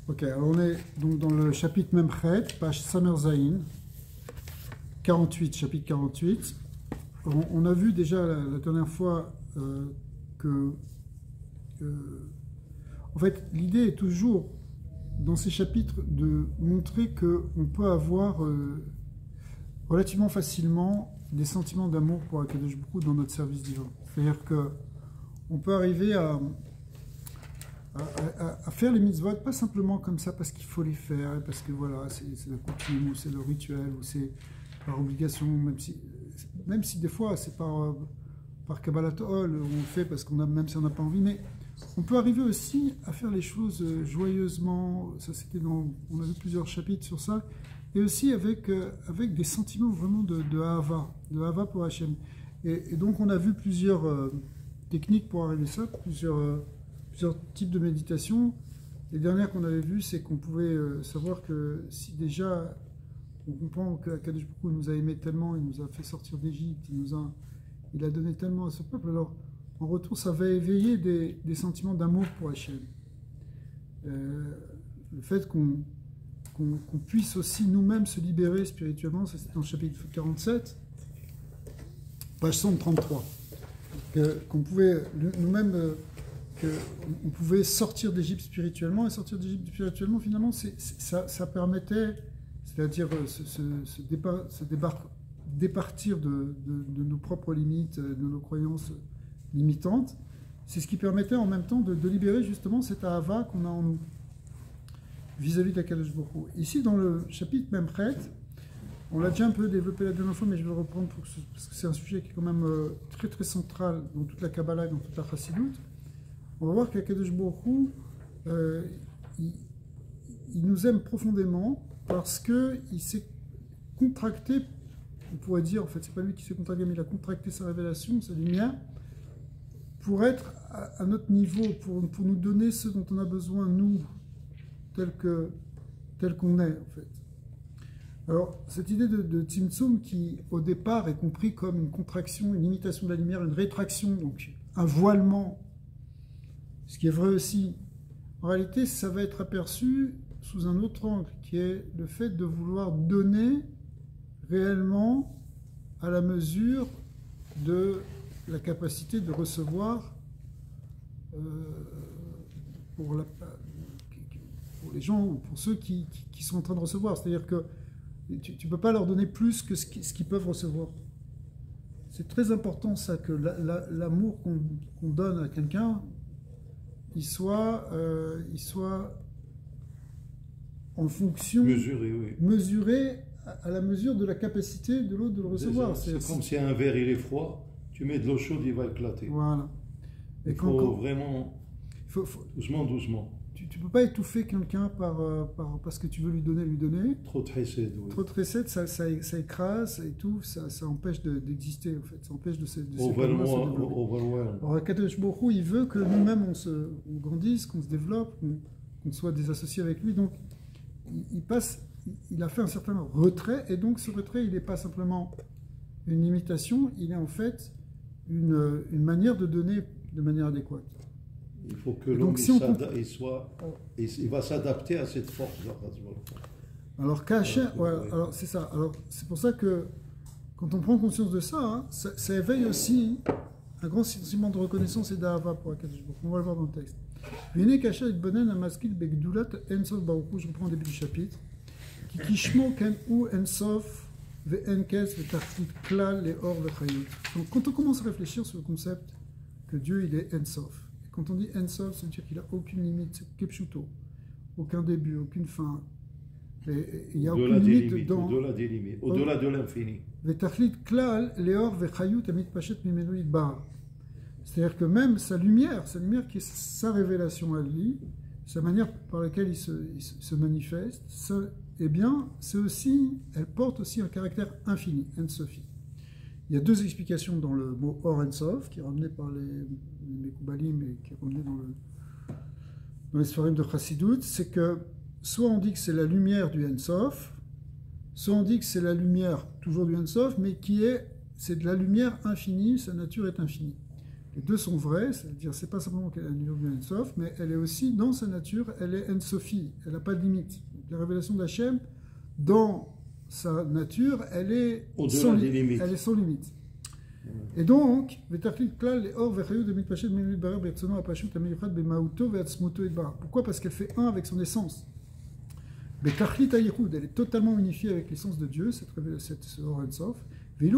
Ok, alors on est donc dans le chapitre Memchet, page Samer Zayin, 48, chapitre 48. On a vu déjà la dernière fois que, en fait, l'idée est toujours, dans ces chapitres, de montrer qu'on peut avoir relativement facilement des sentiments d'amour pour Akadosh Baruch Hu dans notre service divin. C'est-à-dire qu'on peut arriver à faire les mitzvot, pas simplement comme ça parce qu'il faut les faire, parce que voilà, c'est la coutume, ou c'est le rituel, ou c'est par obligation, même si des fois c'est par Kabbalat Ol, on le fait parce qu'on a, même si on n'a pas envie, mais on peut arriver aussi à faire les choses joyeusement. Ça, on a vu plusieurs chapitres sur ça, et aussi avec des sentiments vraiment de Ahava pour Hachem. Et donc on a vu plusieurs techniques pour arriver à ça, plusieurs types de méditation. Les dernières qu'on avait vues, c'est qu'on pouvait savoir que si déjà on comprend qu'Akadosh Baruch Hu nous a aimés tellement, il nous a fait sortir d'Égypte, il a donné tellement à ce peuple, alors en retour ça va éveiller des sentiments d'amour pour Hachem. Le fait qu'on puisse aussi nous-mêmes se libérer spirituellement, ça c'est dans le chapitre 47, page 133, qu'on pouvait nous-mêmes qu'on pouvait sortir d'Égypte spirituellement, et sortir d'Égypte spirituellement, finalement, ça permettait, c'est-à-dire se départir de nos propres limites, de nos croyances limitantes. C'est ce qui permettait en même temps de libérer justement cet ahava qu'on a en nous, vis-à-vis d'Akadosh Baruch Hu. Ici, dans le chapitre Memchet, on l'a déjà un peu développé la dernière fois, mais je vais le reprendre parce que c'est un sujet qui est quand même très très central dans toute la Kabbalah et dans toute la Chassidut. On va voir qu'Akadosh Baruch Hu, il nous aime profondément parce qu'il s'est contracté, on pourrait dire, en fait, c'est pas lui qui s'est contracté, mais il a contracté sa révélation, sa lumière, pour être à notre niveau, pour nous donner ce dont on a besoin, nous, tel qu'on est, en fait. Alors, cette idée de Tzimtzum, qui au départ est compris comme une contraction, une limitation de la lumière, une rétraction, donc un voilement, ce qui est vrai aussi, en réalité, ça va être aperçu sous un autre angle, qui est le fait de vouloir donner réellement à la mesure de la capacité de recevoir pour les gens ou pour ceux qui sont en train de recevoir. C'est-à-dire que tu ne peux pas leur donner plus que ce qu'ils peuvent recevoir. C'est très important ça, que l'amour qu'on donne à quelqu'un, il soit en fonction, mesuré à la mesure de la capacité de l'autre de le recevoir. C'est comme si un verre il est froid, tu mets de l'eau chaude, il va éclater. Voilà. Il faut vraiment doucement. Tu ne peux pas étouffer quelqu'un parce que tu veux lui donner. Trop de chesed, oui. Trop de chesed, ça écrase, ça étouffe, ça empêche d'exister, en fait. Ça empêche de se développer. Alors, Akadosh Baruch Hu, il veut que nous-mêmes, on grandisse, qu'on se développe, qu'on soit des associés avec lui. Donc, il a fait un certain retrait, et donc ce retrait, il n'est pas simplement une limitation, il est en fait une manière de donner de manière adéquate. Il faut que l'homme il va s'adapter à cette force. Alors alors c'est ça. Alors c'est pour ça que quand on prend conscience de ça, hein, ça éveille aussi un grand sentiment de reconnaissance et d'ahava pour Akadosh Baruch Hu. On va le voir dans le texte. Je reprends au début du chapitre. Donc quand on commence à réfléchir sur le concept que Dieu il est Ensof. Quand on dit Ensof, ça veut dire qu'il n'a aucune limite, c'est Kepshuto, aucun début, aucune fin. Et il n'y a aucune limite dedans. Au-delà de l'infini. C'est-à-dire que même sa lumière qui est sa révélation à lui, sa manière par laquelle il se manifeste, eh bien, elle porte aussi un caractère infini, Ensofi. Il y a deux explications dans le mot Or Ensof, qui est ramené par les Mekoubalim et qui est ramené dans les Sfarim de Chassidut. C'est que soit on dit que c'est la lumière du Ensof, soit on dit que c'est la lumière toujours du Ensof, mais c'est de la lumière infinie, sa nature est infinie. Les deux sont vrais, c'est-à-dire c'est pas simplement qu'elle a une nature bien Ensof, mais elle est aussi, dans sa nature, elle est Ensofi, elle n'a pas de limite. La révélation d'Hachem, dans sa nature, elle est sans limite. Elle est sans limite. Et donc, pourquoi? Parce qu'elle fait un avec son essence. Elle est totalement unifiée avec l'essence de Dieu, cette Or Ensof. Et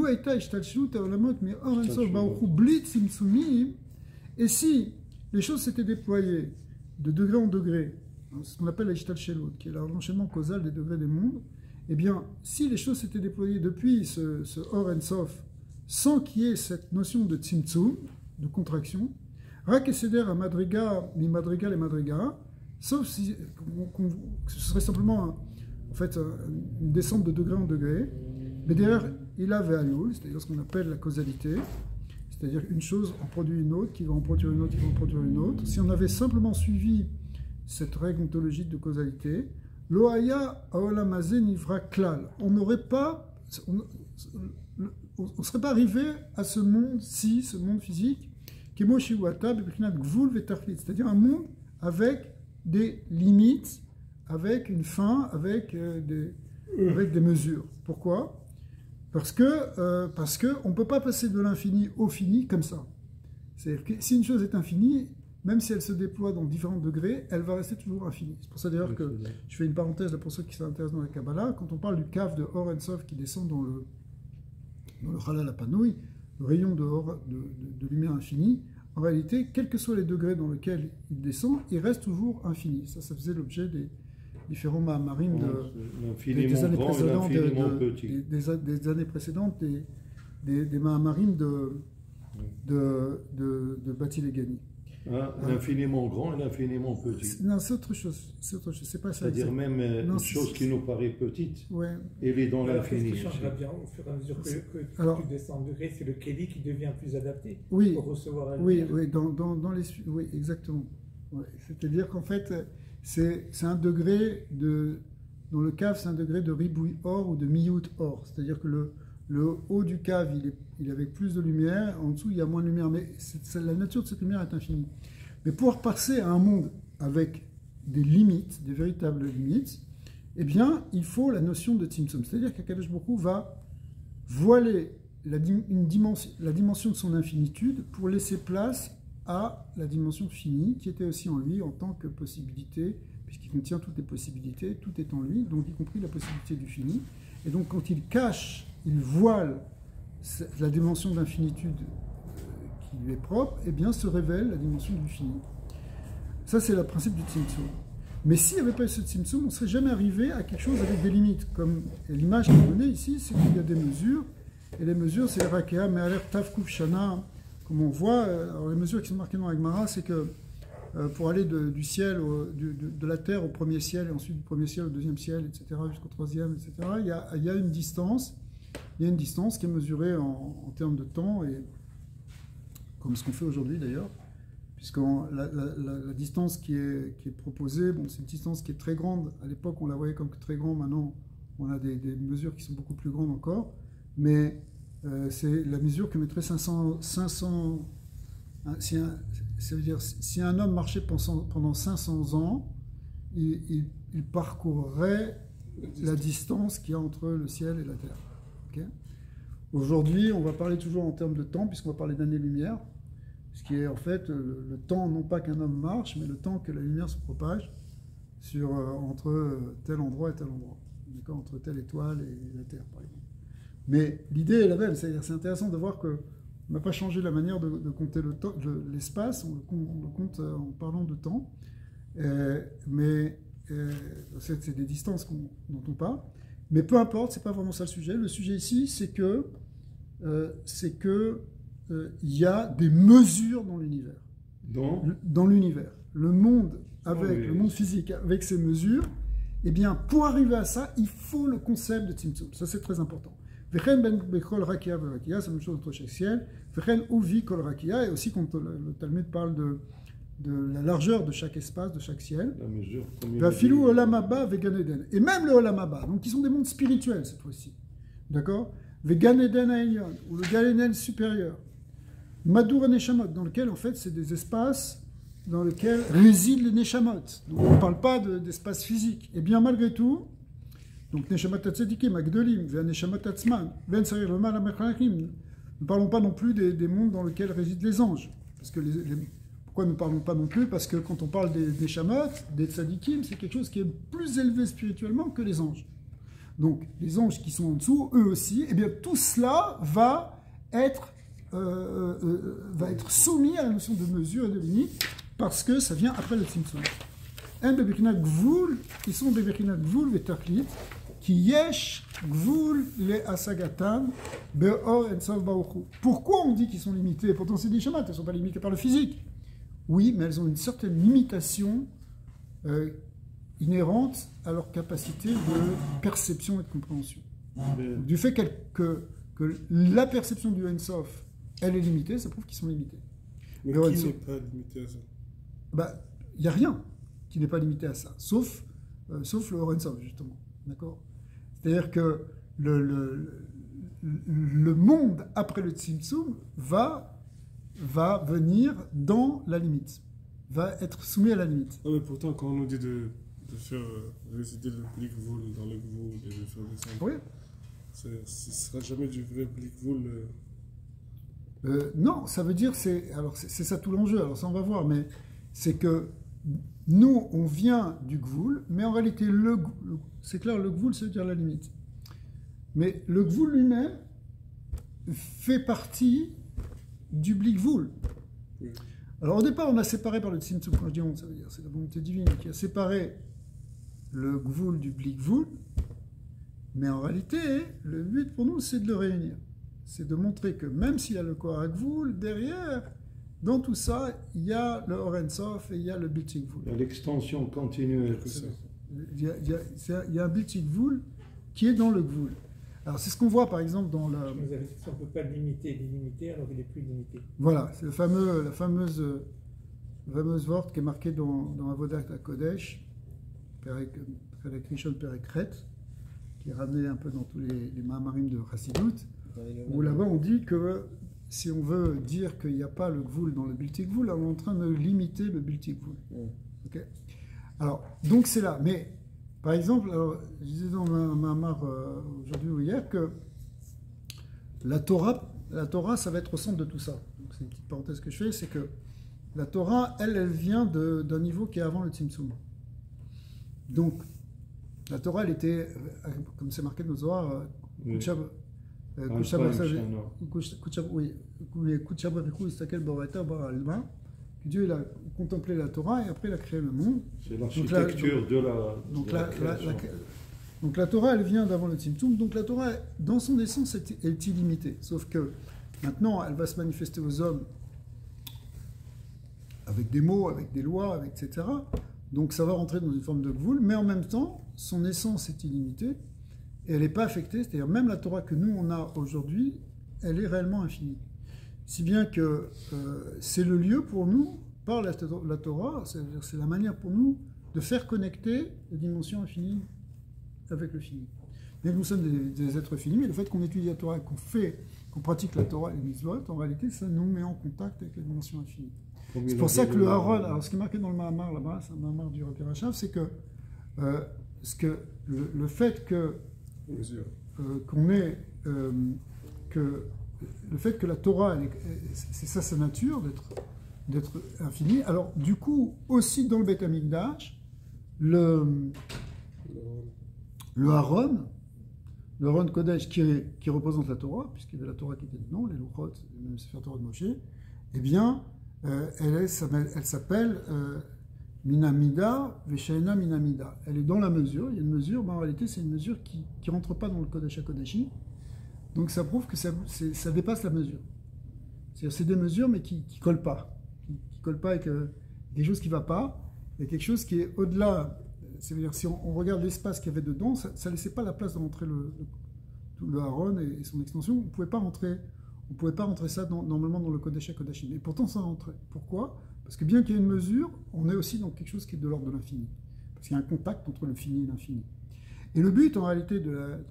si les choses s'étaient déployées de degré en degré, ce qu'on appelle la Ishtalshelot, qui est l'enchaînement causal des degrés des mondes, eh bien, si les choses s'étaient déployées depuis ce Or Ensof, sans qu'il y ait cette notion de Tzimtzum, de contraction, Rak et Seder à Madriga, mi Madriga les Madriga, sauf si ce serait simplement en fait, une descente de degré en degré, mais derrière, il avait Alul, c'est-à-dire ce qu'on appelle la causalité, c'est-à-dire une chose en produit une autre, qui va en produire une autre, qui va en produire une autre. Si on avait simplement suivi cette règle ontologique de causalité, Loaya Aolamazé Nivra Klal, on n'aurait pas, on ne serait pas arrivé à ce monde-ci, ce monde physique, qui est Moshiwata, Bebrinat Gvul Vetachlit, c'est-à-dire un monde avec des limites, avec une fin, avec des mesures. Pourquoi? Parce que on ne peut pas passer de l'infini au fini comme ça. C'est-à-dire que si une chose est infinie, même si elle se déploie dans différents degrés, elle va rester toujours infinie. C'est pour ça d'ailleurs que je fais une parenthèse là pour ceux qui s'intéressent dans la Kabbalah, quand on parle du cave de Or Ensof qui descend dans le Halal Apanouï, le rayon de lumière infinie, en réalité, quels que soient les degrés dans lesquels il descend, il reste toujours infini. Ça faisait l'objet des différents Mahamarim des années précédentes, des années précédentes, des Mahamarim de Bati Legani. L'infiniment grand et l'infiniment petit. Non, c'est autre chose. C'est pas ça. C'est-à-dire même une chose qui nous paraît petite, elle est dans l'infini. Ce qui changera bien au fur et à mesure que tu descends en degré, c'est le Kéli qui devient plus adapté pour recevoir la lumière. Oui, exactement. Ouais. C'est-à-dire qu'en fait, c'est un degré dans le cave, c'est un degré de ribouille or ou de miout or. C'est-à-dire que le haut du cave, il est avec plus de lumière, en dessous, il y a moins de lumière, mais la nature de cette lumière est infinie. Mais pour passer à un monde avec des limites, des véritables limites, eh bien, il faut la notion de Tzimtzum. C'est-à-dire qu'Akadosh Baruch Hu va voiler la dimension de son infinitude pour laisser place à la dimension finie qui était aussi en lui en tant que possibilité, puisqu'il contient toutes les possibilités, tout est en lui, donc y compris la possibilité du fini. Et donc quand il cache, il voile la dimension d'infinitude qui lui est propre, eh bien se révèle la dimension du fini. Ça c'est le principe du Tzimtzum. Mais s'il n'y avait pas eu ce Tzimtzum, on ne serait jamais arrivé à quelque chose avec des limites. Comme l'image qui est donnée ici, c'est qu'il y a des mesures, et les mesures c'est Rakea, Me'aler, Tav, Kuf, Shana. Comme on voit, alors les mesures qui sont marquées dans la Gemara, c'est que pour aller du ciel, de la terre au premier ciel, et ensuite du premier ciel au deuxième ciel, etc., jusqu'au troisième, etc., il y a une distance. Il y a une distance qui est mesurée en termes de temps, et comme ce qu'on fait aujourd'hui d'ailleurs, puisque la distance qui est proposée, bon, c'est une distance qui est très grande. À l'époque, on la voyait comme très grande. Maintenant, on a des mesures qui sont beaucoup plus grandes encore, mais c'est la mesure que mettrait 500 ça veut dire, si un homme marchait pendant 500 ans, il parcourrait la distance qu'il y a entre le ciel et la terre. Okay. Aujourd'hui, on va parler toujours en termes de temps, puisqu'on va parler d'années-lumière, ce qui est en fait le temps, non pas qu'un homme marche, mais le temps que la lumière se propage entre tel endroit et tel endroit, entre telle étoile et la terre, par exemple. Mais l'idée est la même, c'est-à-dire c'est intéressant de voir qu'on n'a pas changé la manière de compter l'espace, on le compte en parlant de temps, mais c'est des distances dont on parle. Mais peu importe, c'est pas vraiment ça le sujet. Le sujet ici, c'est que y a des mesures dans l'univers. Dans l'univers. Le monde le monde physique avec ses mesures, eh bien, pour arriver à ça, il faut le concept de Tzimtzum. Ça, c'est très important. Vechen ben bekol rakia verakia, c'est la même chose entre chaque ciel. Vechen uvi kol rakia, et aussi quand le Talmud parle de la largeur de chaque espace, de chaque ciel. La mesure. Vafilou olam haba vegan eden. Et même le olam haba, donc qui sont des mondes spirituels cette fois-ci. D'accord? Vegan eden aïlion, ou le Gan Eden supérieur. Madour Neshamot, dans lequel, en fait, c'est des espaces dans lesquels résident les Neshamot. Donc, on ne parle pas d'espace physique. Et bien, malgré tout, donc, Neshamot Tatzedikim, Agdolim, Neshamot Tatzman, Ben Sarir Lomar Amechalakim, ne parlons pas non plus des mondes dans lesquels résident les anges. Parce que pourquoi ne parlons pas non plus? Parce que quand on parle des Shamot, des Tzadikim, c'est quelque chose qui est plus élevé spirituellement que les anges. Donc, les anges qui sont en dessous, eux aussi, eh bien, tout cela va être soumis à la notion de mesure et de limite, parce que ça vient après le Tzimtzum. Un bebekina gvul, ils sont bebekina gvul vetaklit, qui yesh gvul le asagatam beor ensof baruchu. Pourquoi on dit qu'ils sont limités? Pourtant, c'est des Shamot, elles ne sont pas limitées par le physique. Oui, mais elles ont une certaine limitation inhérente à leur capacité de perception et de compréhension. Du fait que la perception du Ein-Sof, elle est limitée, ça prouve qu'ils sont limités. Mais qui n'est pas limité à ça? Il n'y a rien qui n'est pas limité à ça, sauf le Ein-Sof, justement. D'accord? C'est-à-dire que le monde après le Tzimtzum va venir dans la limite, va être soumis à la limite. Ah mais pourtant, quand on nous dit de faire résider le Blikvoul dans le Gvoul et de faire descendre, oui. Ce ne sera jamais du vrai Blikvoul. Non, ça veut dire, c'est ça tout l'enjeu, alors ça on va voir, mais c'est que nous, on vient du Gvoul, mais en réalité, c'est clair, le Gvoul, ça veut dire la limite. Mais le Gvoul lui-même fait partie du Blikvoul. Oui. Alors au départ, on a séparé par le Tzimtzum, quand je dis on, ça veut dire c'est la volonté divine qui a séparé le Gvoul du Blikvoul, mais en réalité, le but pour nous, c'est de le réunir. C'est de montrer que même s'il y a le Kohar Gvoul, derrière, dans tout ça, il y a le Or Ein Sof et il y a le Bilti Gvoul. Il y a l'extension continue. Il y a un Bilti Gvoul qui est dans le Gvoul. Alors, c'est ce qu'on voit, par exemple, dans la... Vous avez dit qu'on ne peut pas limiter, alors il n'est plus limité. Voilà, c'est la fameuse Wort qui est marquée dans Avodat HaKodesh, Perek Rishon, Perek Ret, qui est ramené un peu dans tous les Mahamarim de Chassidut, où là-bas on dit que si on veut dire qu'il n'y a pas le Gvoul dans le Bilti Gvoul, on est en train de limiter le Bilti Gvoul. Okay. Alors, donc c'est là. Mais, par exemple, alors, je disais dans un Mahamar aujourd'hui ou hier que la Torah, ça va être au centre de tout ça. Donc, c'est une petite parenthèse que je fais, c'est que la Torah, elle vient d'un niveau qui est avant le Tzimtzum. Donc, la Torah, elle était, comme c'est marqué dans le Zohar, Dieu il a contemplé la Torah et après il a créé le monde. C'est l'architecture de la donc la Torah, elle vient d'avant le Tzimtzum. Donc la Torah, dans son essence, est illimitée. Sauf que maintenant, elle va se manifester aux hommes avec des mots, avec des lois, etc. Donc ça va rentrer dans une forme de gvoul, mais en même temps, son essence est illimitée et elle n'est pas affectée. C'est-à-dire même la Torah que nous, on a aujourd'hui, elle est réellement infinie. Si bien que c'est le lieu pour nous, par la Torah, c'est la manière pour nous de faire connecter les dimensions infinies avec le fini. Bien que nous sommes des êtres finis, mais le fait qu'on étudie la Torah, qu'on pratique la Torah et les mitzvot, en réalité, ça nous met en contact avec les dimensions infinies. C'est pour ça que le Haron, alors ce qui est marqué dans le Mahamar là-bas, c'est un Mahamar du Rabbi Rachav, c'est que, le fait le fait que la Torah, c'est ça sa nature, d'être infinie. Alors, du coup, aussi dans le Beth Amikdash, le Haron, le Haron Kodesh qui représente la Torah, puisqu'il y avait la Torah qui était dedans, les Luchot, même Sefer Torah de Moshe, eh bien, elle s'appelle Minamida Veshaina Minamida. Elle est dans la mesure, il y a une mesure, mais en réalité, c'est une mesure qui ne rentre pas dans le Kodesh HaKodashim. Donc ça prouve que ça dépasse la mesure. C'est-à-dire c'est des mesures, mais qui ne collent pas. Qui ne collent pas avec quelque chose qui ne va pas. Il y a quelque chose qui est au-delà. C'est-à-dire si on regarde l'espace qu'il y avait dedans, ça ne laissait pas la place de rentrer le Haron et son extension. On ne pouvait pas rentrer ça normalement dans le Kodesh HaKodashim. Et pourtant ça rentrait. Pourquoi? Parce que bien qu'il y ait une mesure, on est aussi dans quelque chose qui est de l'ordre de l'infini. Parce qu'il y a un contact entre le fini et l'infini. Et le but, en réalité,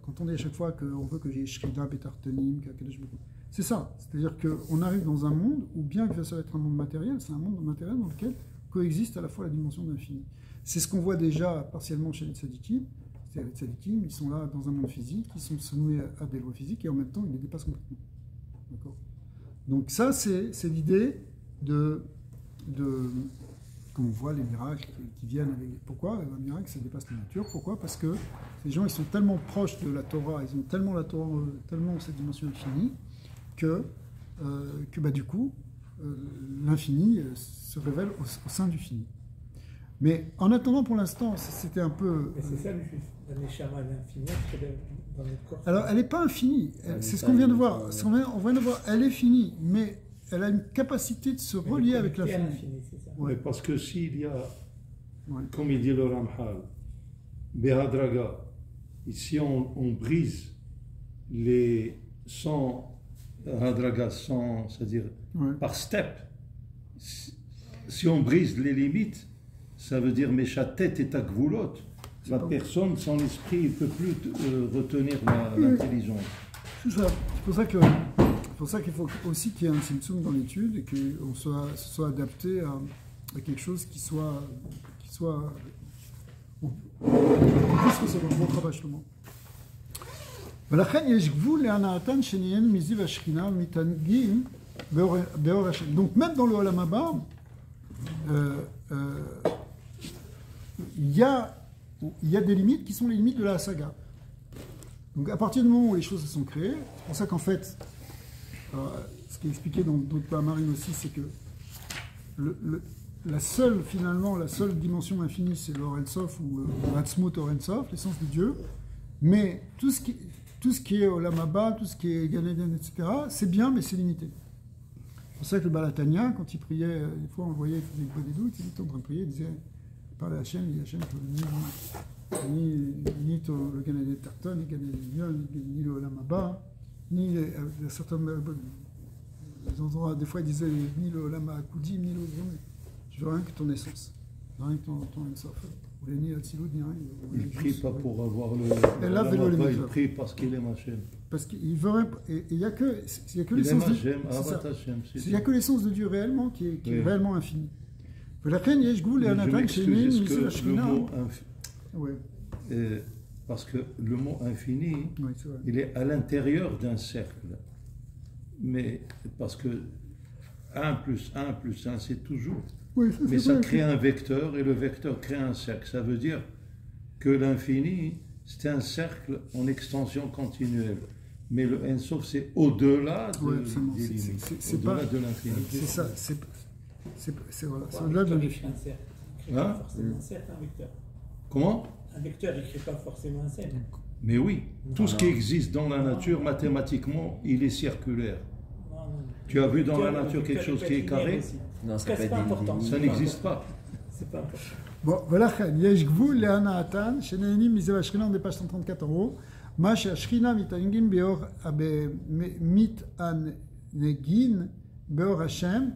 quand on dit à chaque fois qu'on veut que j'ai Shrida, Betartenim, C'est ça. C'est-à-dire qu'on arrive dans un monde où, bien que ça va être un monde matériel, c'est un monde matériel dans lequel coexiste à la fois la dimension de l'infini. C'est ce qu'on voit déjà partiellement chez les tzadikim. C'est-à-dire les tzadikim, ils sont là dans un monde physique, ils sont soumis à des lois physiques et en même temps, ils les dépassent complètement. D'accord ? Donc ça, c'est l'idée de comme on voit les miracles qui viennent avec... Pourquoi ? Un miracle, ça dépasse la nature. Pourquoi ? Parce que ces gens, ils sont tellement proches de la Torah, ils ont tellement la Torah, tellement cette dimension infinie, que du coup, l'infini se révèle au sein du fini. Mais en attendant, pour l'instant, c'était un peu... Mais c'est ça, la Neshama, l'infini, dans notre corps. Alors, elle n'est pas infinie. C'est ce qu'on vient de voir. On vient de voir, elle est finie, mais elle a une capacité de se relier avec l'infini. Ouais. Parce que s'il y a, comme il dit le Ramhal, Behadraga, si on brise les 100 Hadraga, c'est-à-dire par step, si on brise les limites, ça veut dire Meshatet et Takvulot. La personne, sans l'esprit, il ne peut plus retenir l'intelligence. C'est ça. C'est pour ça qu'il faut aussi qu'il y ait un simtsum dans l'étude et qu'on soit adapté à quelque chose qui soit plus que c'est le bon travail justement. Donc même dans le Olam Haba, il y a des limites qui sont les limites de la saga. Donc à partir du moment où les choses se sont créées, c'est pour ça qu'en fait, ce qui est expliqué dans d'autres Pa'amarim aussi, c'est que la seule dimension infinie, c'est l'Or En Sof ou Atzmut Or En Sof, l'essence de Dieu. Mais tout ce qui est Olam Haba, tout ce qui est Gan Eden, etc., c'est bien, mais c'est limité. C'est pour ça que le Baal HaTanya, quand il priait, des fois on le voyait, il faisait des doutes, il était en train de prier, il disait, il parlait à Hachem, il dit Hachem, ni le Gan Eden Tarton, ni Gan Eden, ni le Olam Haba, ni certains endroits, des fois il disait ni le Olam HaKoudim, ni le je veux rien que ton essence, rien que ton Ensof. Ni Atzilut, ni rien. Il ne prie pas pour avoir le. Il prie parce qu'il aime Hachem. Parce qu'il veut rien. Et il n'y a que l'essence de Dieu. Il n'y a que l'essence de Dieu réellement qui est réellement infinie. Parce que le mot infini, il est à l'intérieur d'un cercle. Mais parce que 1 plus 1 plus 1, c'est toujours. Oui, mais ça crée un vecteur et le vecteur crée un cercle. Ça veut dire que l'infini, c'est un cercle en extension continuelle. Mais le Ensof, c'est au-delà des limites, au-delà de l'infini. C'est ça, c'est au-delà de l'infini. Un cercle, un vecteur. Comment ? Un vecteur, il ne crée pas forcément un cercle. Mais oui, tout ce qui existe dans la nature, mathématiquement, il est circulaire. Tu as vu dans la nature quelque chose qui est carré ? Non, c'est pas important. Ça n'existe pas. C'est pas important. Bon, voilà, Yesh Gvul Le'ana Atan, Shenenim Mizev Ashkina, on est page 134 en haut. Mash Ashkina Mitangin Beor Mit'anegin Beor Hashem,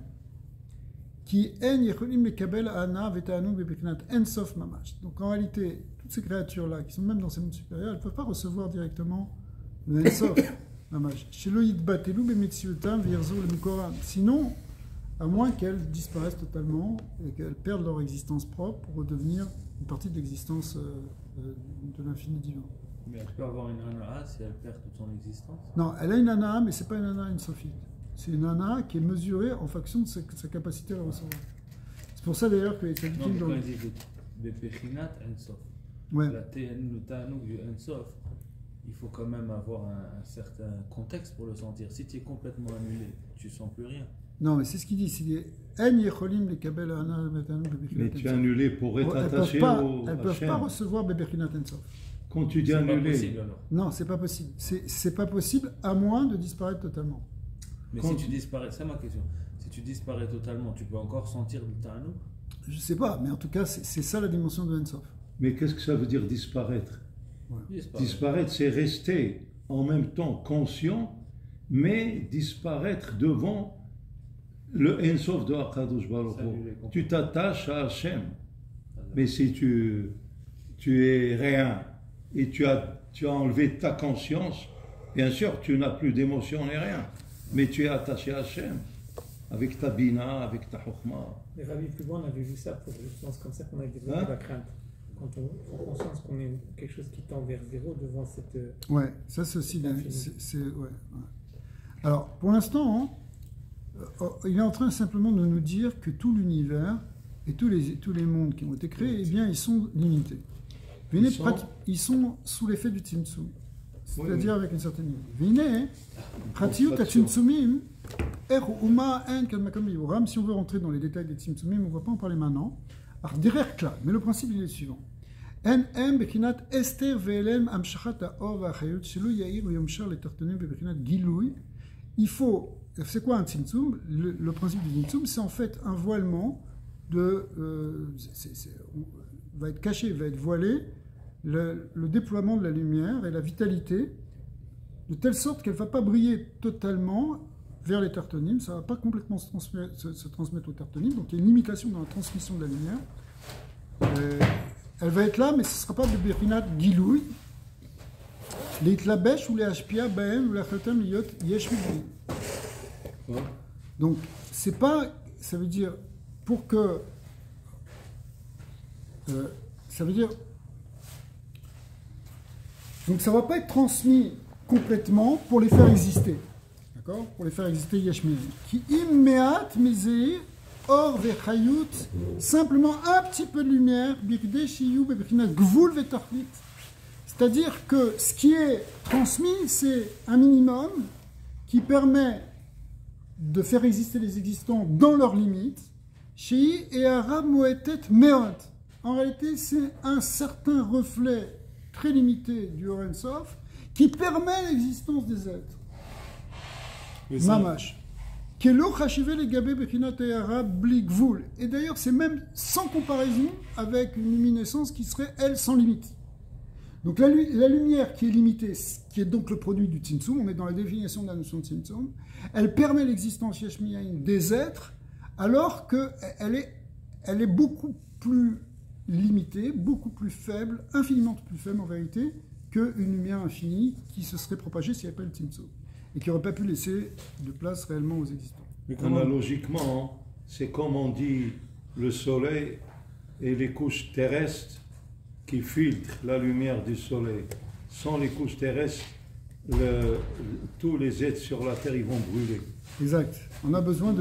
qui en Yecholim Lekabel Ana Vetanu Bebeknat Ensof Mamash. Donc en réalité, toutes ces créatures-là, qui sont même dans ces mondes supérieurs, elles ne peuvent pas recevoir directement le Ensof Mamash. Shelo Yitbatelu Bemetziutam Virzo le Mikoram. Sinon, à moins qu'elles disparaissent totalement et qu'elles perdent leur existence propre pour redevenir une partie de l'existence de l'infini divin. Mais elle peut avoir une ana si elle perd toute son existence ? Non, elle a une ana, mais ce n'est pas une ana sophite. C'est une ana qui est mesurée en fonction de sa capacité à recevoir. C'est pour ça d'ailleurs que les tzadikim... Non, mais quand il dit Bepechinat Ensof, la Ta'anouk du Ensof, il faut quand même avoir un certain contexte pour le sentir. Si tu es complètement annulé, tu ne sens plus rien. Non, mais c'est ce qu'il dit. Mais tu es annulé pour être attaché au elles ne peuvent pas recevoir Bebechinat Ensof. Quand tu dis annulé... C'est pas possible alors. Non, c'est pas possible. C'est pas possible à moins de disparaître totalement. Mais si tu disparais, c'est ma question. Si tu disparais totalement, tu peux encore sentir le Ta'anouk ? Je ne sais pas, mais en tout cas, c'est ça la dimension de Ensof. Mais qu'est-ce que ça veut dire disparaître ? Disparaître, c'est rester en même temps conscient, mais disparaître devant le Ensof de Akadosh Baruch Hu. Tu t'attaches à Hachem. Mais si tu es rien et tu as enlevé ta conscience, bien sûr, tu n'as plus d'émotion ni rien. mais tu es attaché à Hachem, avec ta bina, avec ta chokhma. Les rabbis plus loin, on avait vu ça, je pense comme ça qu'on a développé la crainte. Quand on prend conscience qu'on est quelque chose qui tend vers zéro devant cette... Ouais, ça c'est aussi... ouais. Alors, pour l'instant, il est en train simplement de nous dire que tout l'univers et tous les mondes qui ont été créés, eh bien, ils sont limités. Ils sont sous l'effet du Tzimtzum, c'est-à-dire avec une certaine limite. Vine, Pratiyut Tzimtzumim, si on veut rentrer dans les détails des Tzimtzumim, on ne va pas en parler maintenant. Mais le principe il est le suivant. Il faut, c'est quoi un Tzimtzum? Le principe du Tzimtzum, c'est en fait un voilement va être caché, va être voilé le déploiement de la lumière et la vitalité, de telle sorte qu'elle ne va pas briller totalement vers les tartonimes, ça ne va pas complètement se transmettre aux tartonimes, donc il y a une limitation dans la transmission de la lumière. Elle va être là, mais ce ne sera pas de Berinat Gilouï, les Tlabesh ou les Hashpia, Baen ou les Khatam, Yot, Yesh Migli. Donc, c'est pas, ça veut dire, pour que, ça veut dire, donc ça ne va pas être transmis complètement pour les faire exister. D'accord? Pour les faire exister Yashmir. Qui imméat miseir or vechayut, simplement un petit peu de lumière, birde shiyou bebrinat gvul vetarlit. C'est-à-dire que ce qui est transmis, c'est un minimum qui permet de faire exister les existants dans leurs limites. Shei et arabe moetet meot. En réalité, c'est un certain reflet très limité du Or Ein Sof qui permet l'existence des êtres. Mamash. Et d'ailleurs, c'est même sans comparaison avec une luminescence qui serait, elle, sans limite. Donc la lumière qui est limitée, qui est donc le produit du Tzimtzum, on est dans la définition de la notion de Tzimtzum, elle permet l'existence Yashmiyaïn des êtres, alors qu'elle est beaucoup plus limitée, beaucoup plus faible, infiniment plus faible en vérité, qu'une lumière infinie qui se serait propagée s'il n'y avait pas le Tzimtzum, et qui n'aurait pas pu laisser de place réellement aux existants. Mais analogiquement, c'est comme on dit le soleil et les couches terrestres qui filtrent la lumière du soleil. Sans les couches terrestres, tous les êtres sur la Terre ils vont brûler. Exact. On a besoin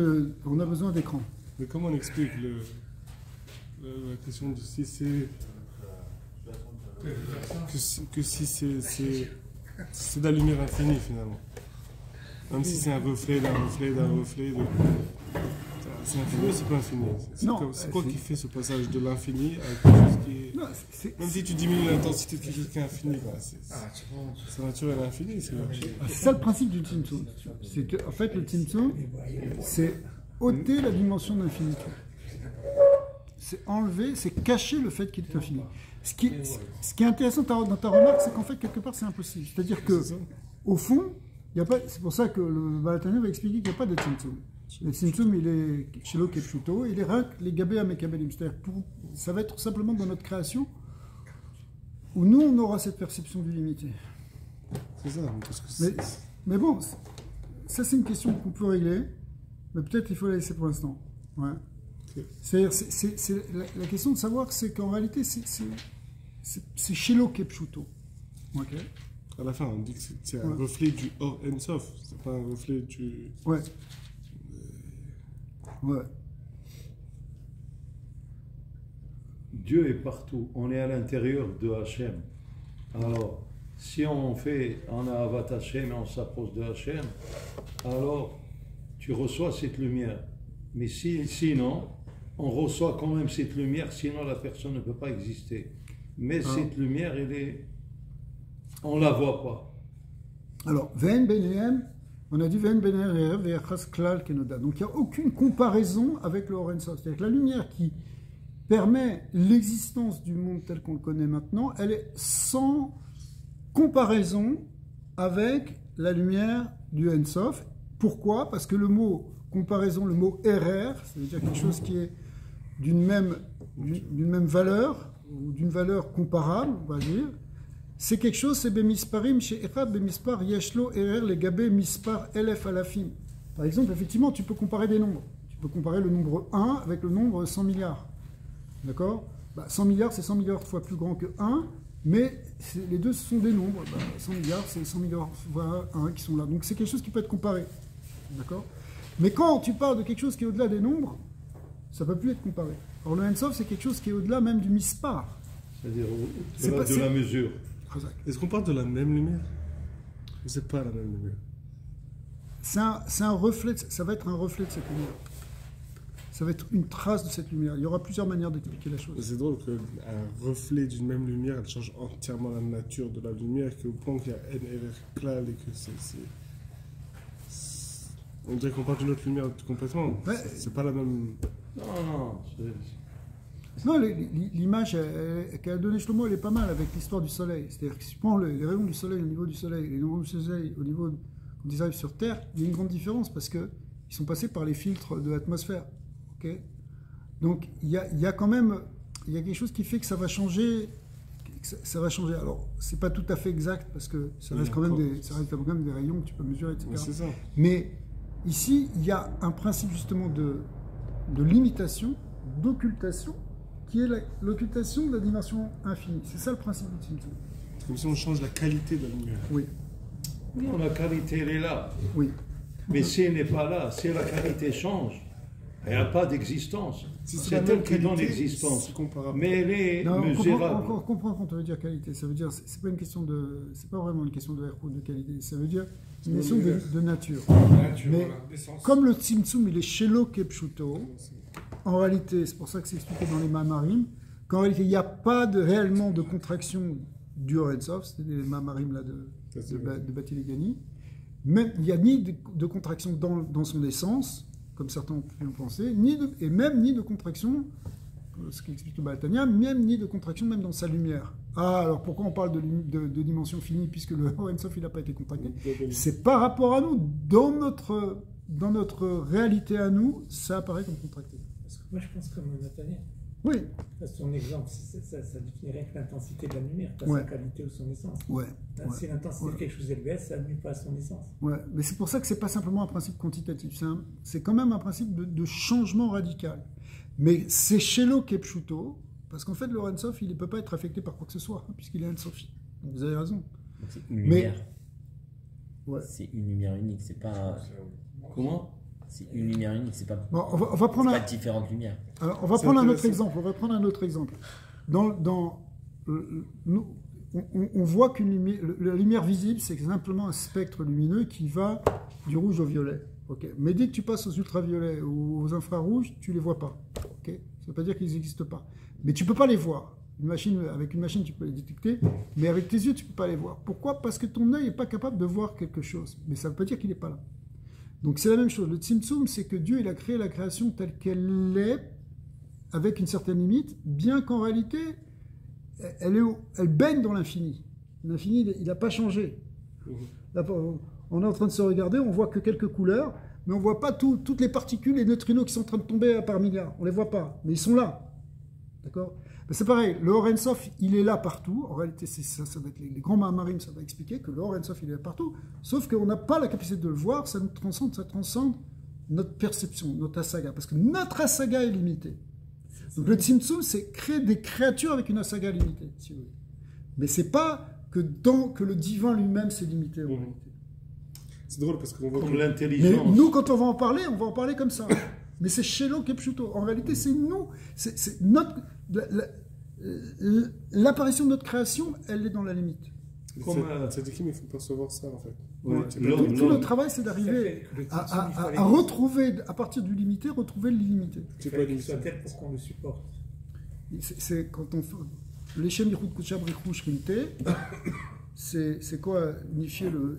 d'écran. Mais comment on explique la question de si c'est que si c'est de la lumière infinie finalement, même si c'est un reflet d'un reflet d'un reflet c'est infini ou c'est pas infini? C'est quoi qui fait ce passage de l'infini à quelque chose qui est... Non, même si tu diminues l'intensité de quelque chose qui est infini, c'est naturel à l'infini. C'est ça le principe du Tzimtzum. C'est que en fait le Tzimtzum, c'est ôter la dimension d'infinité. C'est enlever, c'est cacher le fait qu'il est infini. Ce qui est intéressant dans ta remarque, c'est qu'en fait, quelque part, c'est impossible. C'est-à-dire que, au fond, il y a pas. C'est pour ça que le Baal HaTanya va expliquer qu'il n'y a pas de Tzimtzum. Le Tzimtzum, il est chez l'eau Kepshuto, il est rak les Gabé Amekabelim. C'est-à-dire ça va être simplement dans notre création où nous, on aura cette perception du limité. C'est ça, parce que mais bon, ça, c'est une question qu'on peut régler, mais peut-être il faut la laisser pour l'instant. Ouais. C'est la question de savoir, c'est qu'en réalité, c'est Shelo Kepshuto. Okay. À la fin, on dit que c'est un reflet du Or Ein Sof, c'est pas un reflet du... Ouais. Ouais. Dieu est partout, on est à l'intérieur de Hachem. Alors, si on a Avat Hachem et on s'approche de Hachem, alors tu reçois cette lumière. Mais sinon, on reçoit quand même cette lumière, sinon la personne ne peut pas exister. Mais cette lumière, on ne la voit pas. Alors, Ve'en Benehem, on a dit Ve'en Benehem ve'achas klal kenoda. Donc il n'y a aucune comparaison avec le Or Ein Sof. C'est-à-dire que la lumière qui permet l'existence du monde tel qu'on le connaît maintenant, elle est sans comparaison avec la lumière du Ein Sof. Pourquoi? Parce que le mot comparaison, le mot RR, c'est-à-dire quelque chose qui est d'une même valeur, ou d'une valeur comparable, on va dire, c'est quelque chose, c'est Bemisparim, chez Echad, Bemispar, Yeshlo, Erer, les Gabé, Mispar, Elef, Alafim. Par exemple, effectivement, tu peux comparer des nombres. Tu peux comparer le nombre 1 avec le nombre 100 milliards. D'accord? 100 milliards, c'est 100 milliards fois plus grand que 1, mais les deux sont des nombres. 100 milliards, c'est 100 milliards fois 1 qui sont là. Donc c'est quelque chose qui peut être comparé. D'accord? Mais quand tu parles de quelque chose qui est au-delà des nombres, ça ne peut plus être comparé. Alors le Ensof, c'est quelque chose qui est au-delà même du mispar. C'est-à-dire au-delà de la mesure. Est-ce qu'on parle de la même lumière? Ou c'est pas la même lumière? C'est un reflet, ça va être un reflet de cette lumière. Ça va être une trace de cette lumière. Il y aura plusieurs manières d'expliquer la chose. C'est drôle qu'un reflet d'une même lumière, elle change entièrement la nature de la lumière, qu'au point qu'il y a N et R clal et que on dirait qu'on parle d'une autre lumière complètement. Ouais. C'est pas la même... Non, l'image qu'elle a donnée Shlomo, elle est pas mal avec l'histoire du soleil. C'est-à-dire que si tu prends les rayons du soleil au niveau du soleil, les rayons du soleil au niveau quand ils arrivent sur Terre, il y a une grande différence parce qu'ils sont passés par les filtres de l'atmosphère. Okay, donc il y a quand même quelque chose qui fait que ça va changer. Ça va changer. Alors c'est pas tout à fait exact parce que ça reste quand même des rayons que tu peux mesurer, etc. C'est ça. Mais ici il y a un principe justement de limitation, d'occultation, qui est l'occultation de la dimension infinie. C'est ça le principe du Tzimtzum. C'est comme si on change la qualité de la lumière. Oui. Non, la qualité elle est là. Oui. Mais si elle n'est pas là, si la qualité change, il n'y a pas d'existence. C'est elle qui donne l'existence. Mais elle est mesurable. On comprend quand on veut dire qualité. Ça veut dire, c'est pas vraiment une question de R ou de qualité. Ça veut dire une question de nature. Mais comme le Tzimtzum, il est Shelo Kepshuto, en réalité, c'est pour ça que c'est expliqué dans les Mamarim, qu'en réalité, il n'y a pas réellement de contraction du Or Sof, c'est les Mamarim là de Batiligani. Même, il n'y a ni de contraction dans son essence, comme certains ont pu le penser, ni de contraction, ce qui explique le Balatania, même ni de contraction même dans sa lumière. Ah, alors pourquoi on parle de dimension finie puisque le Or Sof il n'a pas été contracté? C'est par rapport à nous, dans notre réalité à nous, ça apparaît comme contracté. Parce que moi je pense comme Nathaniel. Oui. Son exemple, ça définirait que l'intensité de la lumière, pas sa qualité ou son essence. Si l'intensité de quelque chose est élevée, ça nuit pas à son essence. Ouais, mais c'est pour ça que c'est pas simplement un principe quantitatif, c'est quand même un principe de changement radical. Mais c'est Shelo Kepshuto, parce qu'en fait, le Or Sof, il ne peut pas être affecté par quoi que ce soit, puisqu'il est Ensofi. Donc vous avez raison. Donc c'est une lumière. C'est une lumière unique, c'est pas... Comment? C'est une lumière unique, c'est pas, bon, on va prendre pas différentes lumières. Alors, on va prendre un autre exemple. On voit la lumière visible, c'est simplement un spectre lumineux qui va du rouge au violet. Okay. Mais dès que tu passes aux ultraviolets ou aux infrarouges, tu ne les vois pas. Okay. Ça ne veut pas dire qu'ils n'existent pas. Mais tu ne peux pas les voir. Avec une machine, tu peux les détecter, mais avec tes yeux, tu ne peux pas les voir. Pourquoi? Parce que ton œil n'est pas capable de voir quelque chose. Mais ça ne veut pas dire qu'il n'est pas là. Donc c'est la même chose. Le Tzimtzum, c'est que Dieu il a créé la création telle qu'elle est, avec une certaine limite, bien qu'en réalité, elle baigne dans l'infini. L'infini, il n'a pas changé. Là, on est en train de se regarder, on voit que quelques couleurs, mais on ne voit pas toutes les particules, les neutrinos qui sont en train de tomber par milliards. On ne les voit pas, mais ils sont là. D'accord? C'est pareil, le Or Sof, il est là partout. En réalité, ça va être les grands Mahamarim, ça va expliquer que le Or Sof, il est là partout. Sauf qu'on n'a pas la capacité de le voir, ça transcende notre perception, notre asaga. Parce que notre asaga est limitée. Donc le Tzimtzum, c'est créer des créatures avec une asaga limitée, si vous voulez. Mais c'est pas que le divin lui-même, c'est limité en réalité. C'est drôle parce qu'on voit comme l'intelligence. Mais nous, quand on va en parler comme ça. Mais c'est Shelo Kepshuto. En réalité, c'est nous. C'est notre... L'apparition de notre création, elle est dans la limite. C'est qui, mais il faut percevoir ça, en fait. Tout le travail, c'est d'arriver à retrouver, à partir du limité, retrouver l'illimité. C'est pas qu'il soit tel pour qu'on le supporte. C'est quand on fait... L'échelle Yichud Kuchab Rikhou Shrinté, c'est quoi unifier le...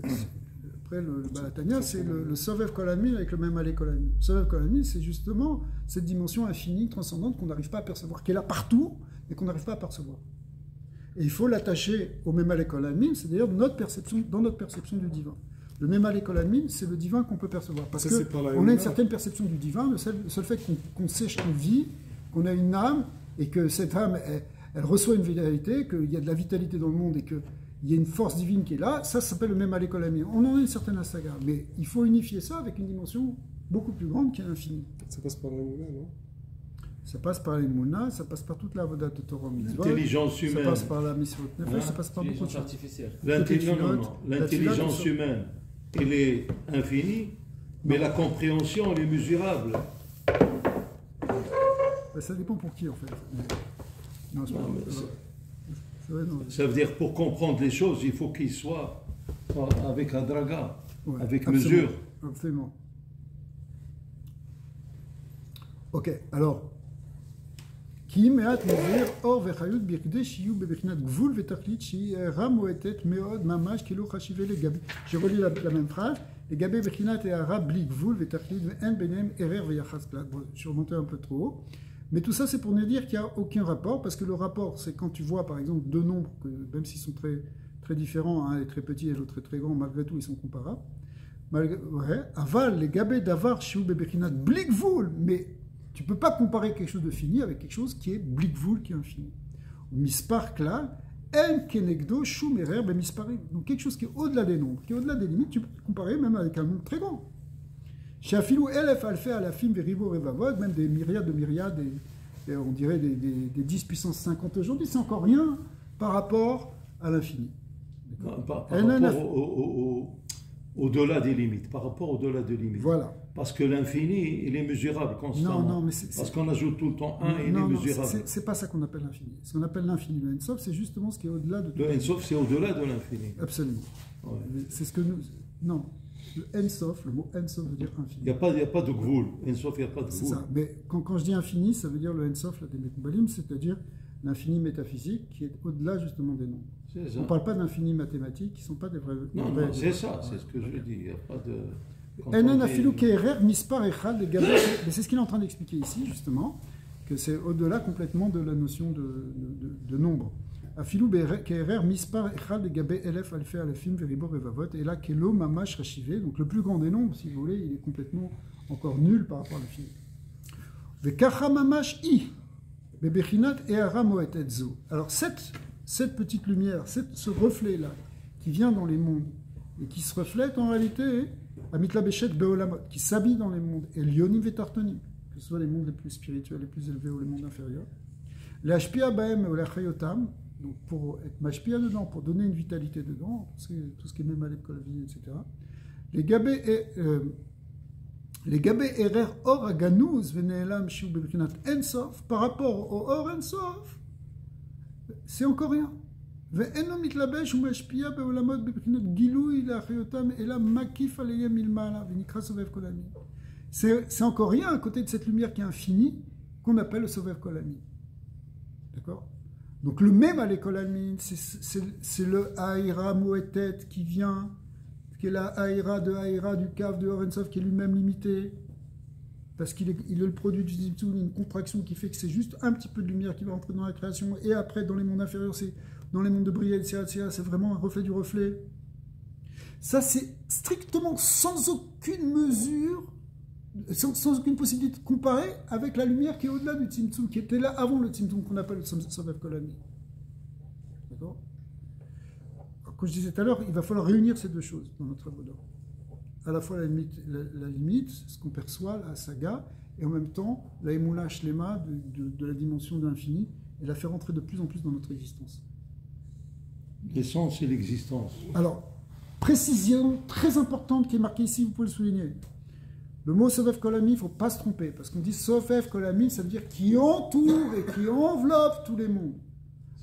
Après, le Balatania, c'est le Sovev Kolanmin avec le même Alé Kolanmin. Sovev Kolanmin, c'est justement cette dimension infinie, transcendante qu'on n'arrive pas à percevoir, qui est là partout, mais qu'on n'arrive pas à percevoir. Et il faut l'attacher au même Alé Kolanmin, c'est d'ailleurs dans notre perception du divin. Le même Alé Kolanmin, c'est le divin qu'on peut percevoir. Parce qu'on a une certaine perception du divin, le seul fait qu'on sait qu'on vit, qu'on a une âme, et que cette âme, elle reçoit une vitalité, qu'il y a de la vitalité dans le monde, et il y a une force divine qui est là, ça s'appelle le même Alekolami. On en a une certaine Asaga, mais il faut unifier ça avec une dimension beaucoup plus grande qui est l'infini. Ça passe par l'Emouna, non? Ça passe par l'Emouna, ça passe par toute la Vodat de Torah Mitzvot. L'intelligence humaine. Ça passe par la Mitzvot Nefesh, ça passe par beaucoup de choses. Artificielle. L'intelligence humaine, elle est infinie, mais la compréhension, elle est mesurable. Ça dépend pour qui, en fait. Non, ça veut dire, pour comprendre les choses, il faut qu'il soit avec Hadraga, avec absolument, mesure. Absolument. Ok, alors. כי מעט מבאר אור וחיות בכדי שיהיו בבחינת גבול ותכלית שהיא הערה מועטת מאוד ממש כאילו חשיבה לגבי, je relis la même phrase, לגבי בחינת הערה בלי גבול ותכלית ואין ביניהם ערר ויחס כלל. Bon, je suis remonté un peu trop haut, mais tout ça c'est pour nous dire qu'il n'y a aucun rapport, parce que le rapport c'est quand tu vois par exemple deux nombres, que, même s'ils sont très, très différents, un est très petit et l'autre est très grand, malgré tout ils sont comparables. Aval, לגבי דבר שהוא בבחינת בלי גבול, mais tu ne peux pas comparer quelque chose de fini avec quelque chose qui est blikvul, qui est infini. Mispar klal, en kenegdo shum erer be misparim. Donc quelque chose qui est au-delà des nombres, qui est au-delà des limites, tu peux comparer même avec un nombre très grand. Chez Afilou elef alfé alafim verivo revavod, même des myriades de myriades, et on dirait des 10 puissance 50 aujourd'hui, c'est encore rien par rapport à l'infini. Par rapport au-delà des limites, par rapport au-delà des limites. Voilà. Parce que l'infini, il est mesurable constamment. Non, mais parce qu'on ajoute tout le temps 1 et il est mesurable. C'est pas ça qu'on appelle l'infini. Ce qu'on appelle l'infini, le Ensof, c'est justement ce qui est au-delà de tout. Le Ensof, c'est au-delà de l'infini. Absolument. Ouais. C'est ce que nous... Non. Le Ensof, le mot Ensof veut dire infini. Il n'y a pas de gvoul. Ensof, il n'y a pas de gvoul. C'est ça. Mais quand je dis infini, ça veut dire le Ensof, la Demekoubalim, c'est-à-dire l'infini métaphysique qui est au-delà justement des nombres. On ne parle pas d'infini mathématique, qui ne sont pas des vrais... Non, c'est ça, c'est ce que je dis. Il n'y a pas de... Mais c'est ce qu'il est en train d'expliquer ici, justement, que c'est au-delà complètement de la notion de nombre. Et là, Kelo Mamash Rachivé, donc le plus grand des nombres, si vous voulez, il est complètement encore nul par rapport à l'infini. Alors, cette petite lumière, ce reflet-là, qui vient dans les mondes, et qui se reflète en réalité, Amitla Beshet Beolamot, qui s'habille dans les mondes, et Lyonim Vetartonim, que ce soit les mondes les plus spirituels, les plus élevés ou les mondes inférieurs. Les Hashpia Baem ou les Chayotam, donc pour être Mashpia dedans, pour donner une vitalité dedans, tout ce qui est même à l'école vie, etc. Les Gabé Erer Or Aganouz Veneelam Shiu Bebrinat Ensof, par rapport au Or Ensof, c'est encore rien. ואינו מתלבש ומשפיע בעולמות בבחינת גילוי לאחיותם אלא מקיף עליהם מלמעלה ונקרא סובב כל העמים. C'est encore rien à côté de cette lumière qui est infinie qu'on appelle le Sovev Kol Amin. D'accord? Donc le même à l'école Amin, c'est le Haïra Moetet qui vient, qui est la Haïra de Haïra du Kaf de Orensov qui est lui-même limité, parce qu'il est le produit du Zimtzum, une contraction qui fait que c'est juste un petit peu de lumière qui va entrer dans la création, et après dans les mondes inférieurs, c'est dans les mondes de Bria, etc., c'est vraiment un reflet du reflet. Ça, c'est strictement sans aucune mesure, sans aucune possibilité de comparer avec la lumière qui est au-delà du Tzimtzum, qui était là avant le Tzimtzum, qu'on appelle le Sovev Kol Amin. D'accord? Comme je disais tout à l'heure, il va falloir réunir ces deux choses dans notre avoda. À la fois la limite, ce qu'on perçoit, la saga, et en même temps la émoula shlema de la dimension de l'infini, et la faire entrer de plus en plus dans notre existence. L'essence et l'existence. Alors, précision très importante qui est marquée ici, vous pouvez le souligner. Le mot Sovev Kol Amin, il ne faut pas se tromper, parce qu'on dit Sovev Kol Amin, ça veut dire qui entoure et qui enveloppe tous les mondes.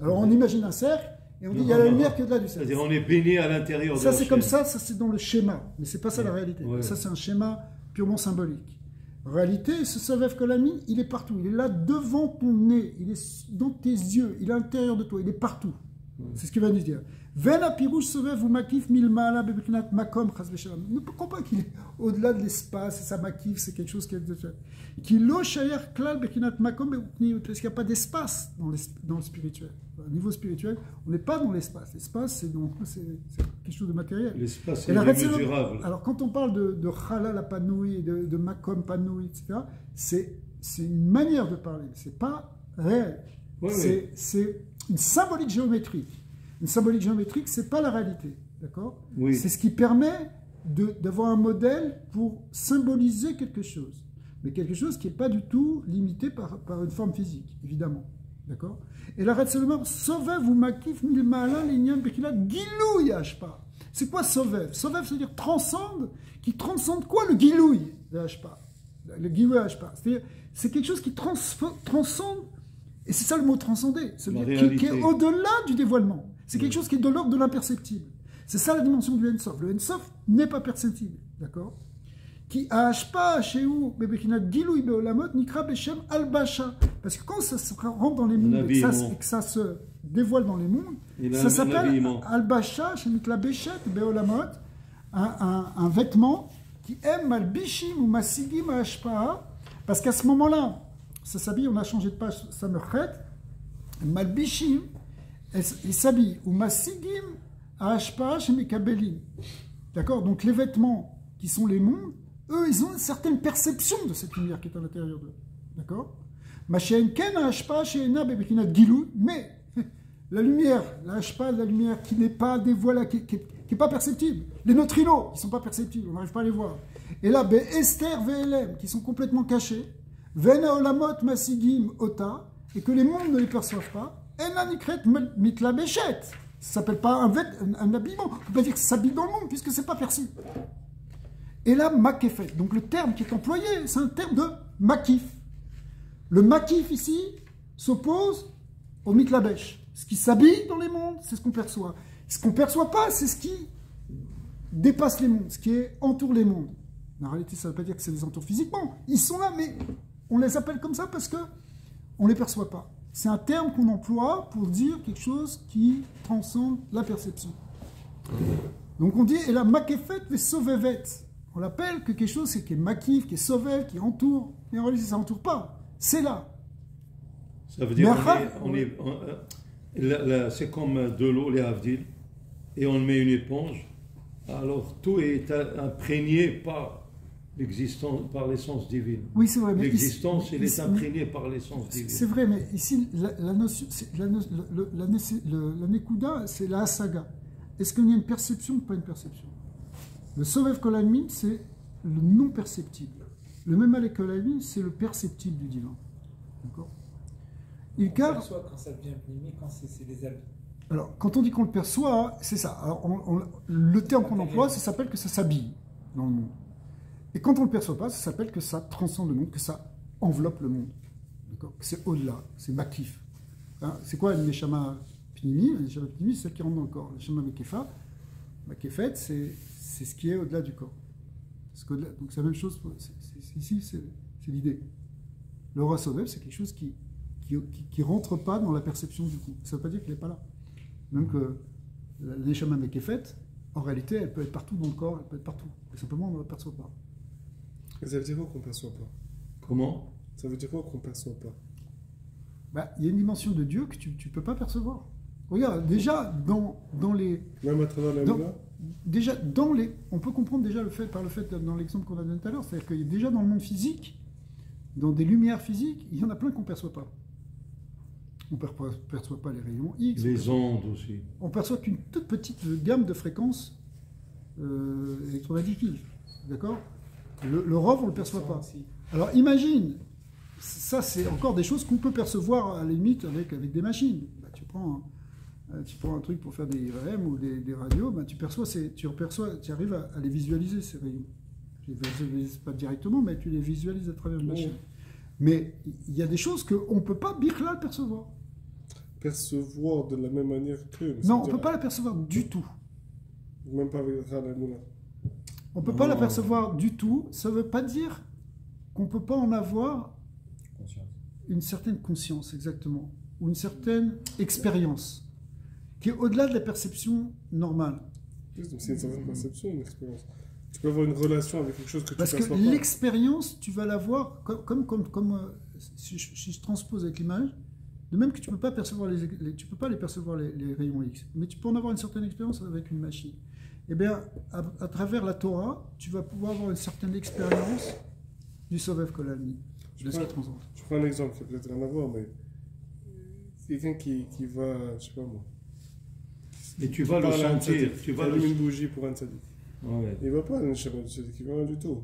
Alors on imagine un cercle, et on dit il y a la lumière qui est au-delà du cercle. C'est-à-dire on est baigné à l'intérieur de ça, c'est comme ça c'est dans le schéma, mais c'est pas ça la réalité. Ouais. Ça, c'est un schéma purement symbolique. En réalité, ce Sovev Kol Amin, il est partout. Il est là devant ton nez, il est dans tes yeux, il est à l'intérieur de toi, il est partout. C'est ce qu'il va nous dire. Vena pirouche Sovev ou makif milmala bebeknat makom chas v'shalom. Ne comprends pas qu'il est au-delà de l'espace, et ça makif, c'est quelque chose qui est de fait. Qui lo shayer klal bebeknat makom beukniut, parce qu'il n'y a pas d'espace dans le spirituel. Au niveau spirituel, on n'est pas dans l'espace. L'espace, c'est quelque chose de matériel. L'espace est immesurable. Alors, quand on parle de chalal apanoui, de makom panoui, etc., c'est une manière de parler. C'est pas réel. Oui, c'est une symbolique géométrique. Une symbolique géométrique, c'est pas la réalité, d'accord? Oui. C'est ce qui permet d'avoir un modèle pour symboliser quelque chose. Mais quelque chose qui n'est pas du tout limité par une forme physique, évidemment. D'accord? Et la Red Seulement, Sovev ou Makif, Milmala, Lignam, Bekila, Gilou Yashpa. C'est quoi Sovev? Sovev, c'est-à-dire transcende, qui transcende quoi? Le Gilouï de Hashpa. Le Gilouï Hashpa. C'est-à-dire, c'est quelque chose qui transcende, et c'est ça le mot transcender, c'est-à-dire qui est au-delà du dévoilement. C'est quelque chose qui est de l'ordre de l'imperceptible. C'est ça la dimension du Ensof. Le Ensof n'est pas perceptible. D'accord? Qui Hashpa, Shehu, Bebekina, Gilouï, Beolamot, Nikra, Beshem, Albasha. Parce que quand ça se rentre dans les mondes et que ça se dévoile dans les mondes, ça s'appelle Albasha, Shemikla Beshet, Beolamot, un vêtement qui aime Malbishim ou Masigim Hashpa, parce qu'à ce moment-là, ça s'habille, on a changé de page, ça me rête, Malbishim, il s'habille, ou Masigim Hashpa, Shemikabelim. D'accord? Donc les vêtements qui sont les mondes, eux, ils ont une certaine perception de cette lumière qui est à l'intérieur d'eux. D'accord? Mais la lumière, la lumière qui n'est pas dévoilée, qui n'est pas perceptible. Les neutrinos, qui ne sont pas perceptibles, on n'arrive pas à les voir. Et là, Esther, VLM, qui sont complètement cachés, Vena Olamot, Masigim, Ota, et que les mondes ne les perçoivent pas, Enanikret, Mitla Béchet. Ça ne s'appelle pas un habillement. On ne peut pas dire que ça s'habille dans le monde, puisque ce n'est pas perçu. Et là, makefet. Donc le terme qui est employé, c'est un terme de makif. Le makif ici s'oppose au mitlabesh. Ce qui s'habille dans les mondes, c'est ce qu'on perçoit. Ce qu'on ne perçoit pas, c'est ce qui dépasse les mondes, ce qui entoure les mondes. En réalité, ça ne veut pas dire que c'est les entoure physiquement. Ils sont là, mais on les appelle comme ça parce qu'on ne les perçoit pas. C'est un terme qu'on emploie pour dire quelque chose qui transcende la perception. Donc on dit, et la makefet ve sovevet. On l'appelle que quelque chose qui est makif, qui est sovel, qui entoure. Mais en réalité, ça n'entoure pas. C'est là. Ça veut dire c'est comme de l'eau, les havdil, et on met une éponge. Alors tout est imprégné par l'existence, par l'essence divine. Oui, c'est vrai. L'existence, elle est imprégnée par l'essence divine. C'est vrai, mais ici, la notion, la nekuda, c'est la asaga. Est-ce qu'il y a une perception ou pas une perception? Le Sovev Kolalmin, c'est le non perceptible. Le Memale Kolalmin, c'est le perceptible du divin. D'accord? On perçoit quand ça devient minime, quand c'est des habits. Alors, quand on dit qu'on le perçoit, c'est ça. Alors, le terme qu'on emploie, ça s'appelle que ça s'habille dans le monde. Et quand on ne le perçoit pas, ça s'appelle que ça transcende le monde, que ça enveloppe le monde. D'accord? Que c'est au-delà, c'est makif. Hein? C'est quoi le Neshama Pnimi? Le Neshama Pnimi, c'est celle qui rentre dans le corps. Le Neshama Mekefa, Makefet, c'est ce qui est au-delà du corps. Donc c'est la même chose, ici c'est l'idée. Le roi Sovev, c'est quelque chose qui rentre pas dans la perception du coup. Ça ne veut pas dire qu'il n'est pas là. Même que la Neshama Mekefet, en réalité, elle peut être partout dans le corps, elle peut être partout. Et simplement, on ne la perçoit pas. Et ça veut dire quoi qu'on ne perçoit pas? Comment? Ça veut dire quoi qu'on ne perçoit pas? Il y a une dimension de Dieu que tu ne peux pas percevoir. Regarde, déjà, dans les... Même à travers la lumière? Déjà, on peut comprendre déjà par le fait, dans l'exemple qu'on a donné tout à l'heure, c'est-à-dire que déjà dans le monde physique, dans des lumières physiques, il y en a plein qu'on ne perçoit pas. On ne perçoit pas les rayons X. Les ondes aussi. On perçoit qu'une toute petite gamme de fréquences électromagnétiques. D'accord? Le ROV, on ne le perçoit pas. Alors imagine, ça c'est encore des choses qu'on peut percevoir à la limite avec des machines. Tu prends un truc pour faire des IRM ou des radios, tu arrives à les visualiser, ces rayons. Tu ne les visualises pas directement, mais tu les visualises à travers une machine. Mais il y a des choses qu'on ne peut pas birklal percevoir. Percevoir de la même manière que... Non, on ne peut pas la percevoir du tout. Même pas avec la moula. On ne peut pas la percevoir du tout. Ça ne veut pas dire qu'on ne peut pas en avoir une certaine conscience, exactement. Ou une certaine expérience qui est au-delà de la perception normale. C'est une certaine perception, une expérience. Tu peux avoir une relation avec quelque chose que tu perçois pas. Parce que l'expérience, tu vas l'avoir comme si je transpose avec l'image, de même que tu ne peux pas percevoir tu peux pas les percevoir les rayons X, mais tu peux en avoir une certaine expérience avec une machine. Eh bien, à travers la Torah, tu vas pouvoir avoir une certaine expérience du Sovev Kolalmi. Je prends un exemple qui peut-être rien à voir, mais quelqu'un qui va, je sais pas moi, Mais tu vas le sentir. Tu vas allumer une bougie pour un tzaddik. Ouais. Il ne va pas le Neshama du tzaddik, il ne va rien du tout.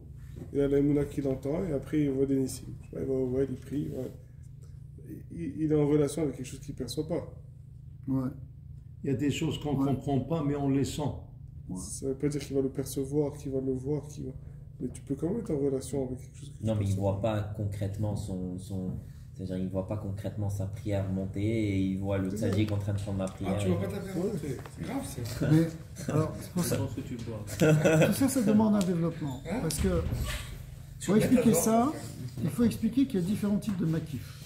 Il a l'aïmouna qu'il entend et après il voit des nissim. Il va au voile, il prie. Ouais. Il est en relation avec quelque chose qu'il ne perçoit pas. Ouais. Il y a des choses qu'on ne comprend pas, mais on les sent. Ouais. Ça ne veut pas dire qu'il va le percevoir, qu'il va le voir, mais tu peux quand même être en relation avec quelque chose que non, mais il ne voit pas concrètement c'est-à-dire, il ne voit pas concrètement sa prière monter et il voit le tzaddik en train de prendre la prière. Ah, tu ne vois pas ta prière monter. C'est grave, ça. Mais, alors, c'est pour ça. Je pense que tu vois. Tout ça demande un développement. Parce que, pour expliquer ça, il faut expliquer qu'il y a différents types de makif.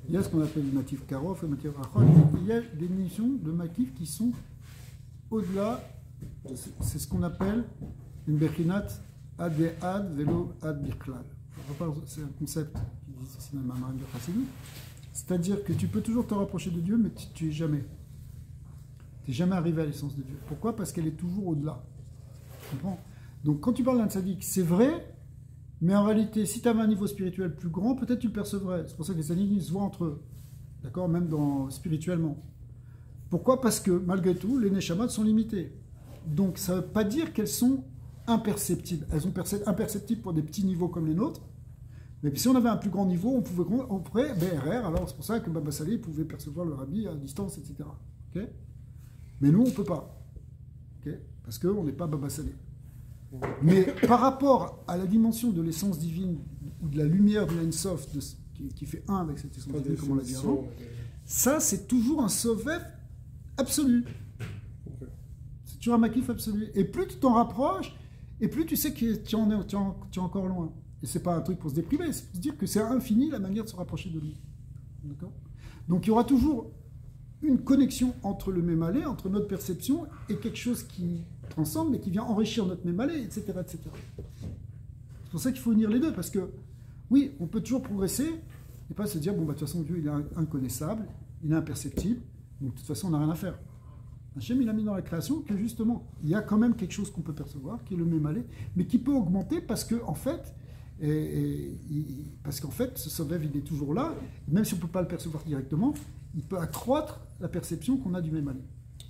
Il y a ce qu'on appelle le makif karof et le makif rachon. Il y a des notions de makif qui sont au-delà. C'est ce qu'on appelle une bechinat ad ve'ad velo ad biklal. C'est un concept qui existe aussi dans le Maharim de Chassidut. C'est-à-dire que tu peux toujours te rapprocher de Dieu, mais tu n'es jamais arrivé à l'essence de Dieu. Pourquoi? Parce qu'elle est toujours au-delà. Tu comprends? Donc quand tu parles d'un tzaddik, c'est vrai, mais en réalité, si tu avais un niveau spirituel plus grand, peut-être tu le percevrais. C'est pour ça que les tzaddikim se voient entre eux. D'accord? Même spirituellement. Pourquoi? Parce que malgré tout, les neshamat sont limitées. Donc ça ne veut pas dire qu'elles sont imperceptibles. Elles sont imperceptibles pour des petits niveaux comme les nôtres. Mais puis si on avait un plus grand niveau, on pourrait BRR, alors c'est pour ça que Baba Salé pouvait percevoir le rabbi à distance, etc. Okay? Mais nous, on ne peut pas. Okay? Parce qu'on n'est pas Baba Salé. Mais par rapport à la dimension de l'essence divine, ou de la lumière de l'Ensof, qui fait un avec cette essence divine, comme on l'a dit avant, ça, c'est toujours un sovet absolu. C'est toujours un makif absolu. Et plus tu t'en rapproches, et plus tu sais que tu es encore loin. Et ce n'est pas un truc pour se déprimer, c'est pour se dire que c'est infini la manière de se rapprocher de lui. D'accord? Donc il y aura toujours une connexion entre le mémalé, entre notre perception, et quelque chose qui transcende, mais qui vient enrichir notre mémalé, etc., etc. C'est pour ça qu'il faut unir les deux, parce que, oui, on peut toujours progresser, et pas se dire, bon, bah, de toute façon, Dieu, il est inconnaissable, il est imperceptible, donc de toute façon, on n'a rien à faire. Hachem, il a mis dans la création que, justement, il y a quand même quelque chose qu'on peut percevoir, qui est le mémalé, mais qui peut augmenter parce que, en fait, ce sovev, il est toujours là, même si on ne peut pas le percevoir directement, il peut accroître la perception qu'on a du mémalé.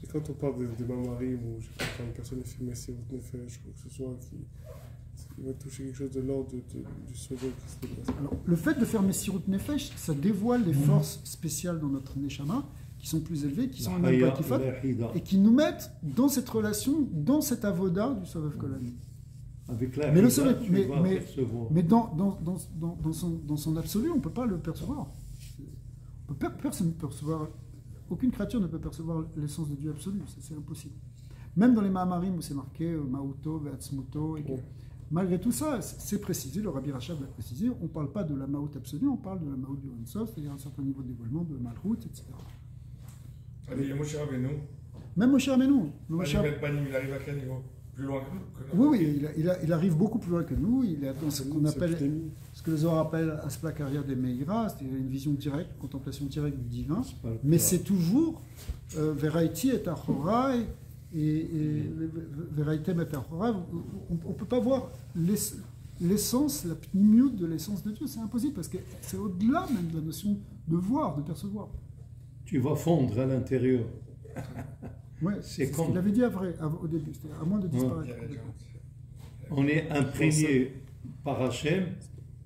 Et quand on parle de Mamarim, ou je sais pas, quand une personne est filmée, c'est votre nefesh, ou que ce soit qui va toucher quelque chose de l'ordre du sovev qui se déplace. Alors, le fait de faire Messirut Nefesh, ça dévoile les forces spéciales dans notre Neshama, qui sont plus élevées, qui sont en même Bakifat, et qui nous mettent dans cette relation, dans cet avoda du sovev Kolami. Avec la mais le soleil, mais dans son absolu, on ne peut pas le percevoir. Personne ne peut percevoir, aucune créature ne peut percevoir l'essence de Dieu absolu, c'est impossible. Même dans les Mahamarim où c'est marqué Mauto, Veatzmuto, malgré tout ça, c'est précisé, le Rabbi Rachab l'a précisé, on ne parle pas de la Maout absolue, on parle de la Maout du Ensof, c'est-à-dire un certain niveau de dévoilement de Malchut, etc. Allez, Moshe Rabbeinu. Même Moshe Rabbeinu. Il arrive à quel niveau? Plus loin que nous? Oui, il arrive beaucoup plus loin que nous. Il est dans ce qu'on appelle, ce que les Zohar appellent Asplakaria de Meira, c'est-à-dire une vision directe, contemplation directe du divin. Mais c'est toujours Veraiti et Achorai et Veraitem et Achorai. On ne peut pas voir l'essence, la pnimiut de l'essence de Dieu. C'est impossible parce que c'est au-delà même de la notion de voir, de percevoir. Tu vas fondre à l'intérieur. Ouais, c'est ce qu'il avait dit au début, c'est-à-dire à moins de disparaître. On est imprégné par Hachem,